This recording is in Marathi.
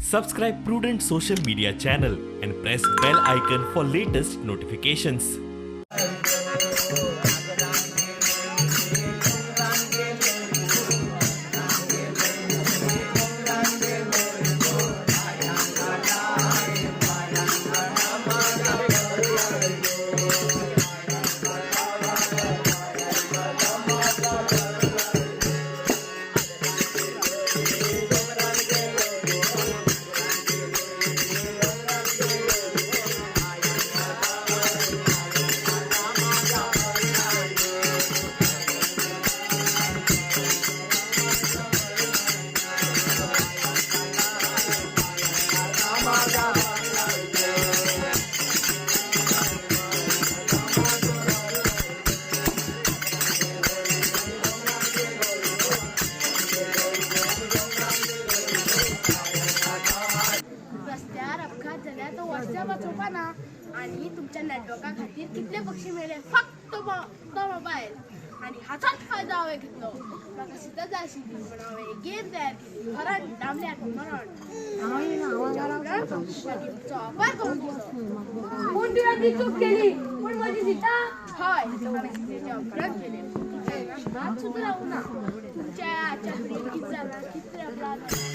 Subscribe Prudent social media channel and press bell icon for latest notifications. आणि तुमच्या नेटवर्का खातीर कितले पक्षी मेले फक्त तो मोबाईल आणि हाचाच फायदा हांवें घेतलो. म्हाका सुद्दां जाय आशिल्ली पण हांवें एक गेम तयार केली खरण दामल्याक मरण वापर करून दिलो. कोण तुला ती चूक केली पण माझी सीता हय हांवें सीतेच्या अपघात केले हात सुद्दां रावूं ना. तुमच्या छत्रीक कितें जालां कितें अपघात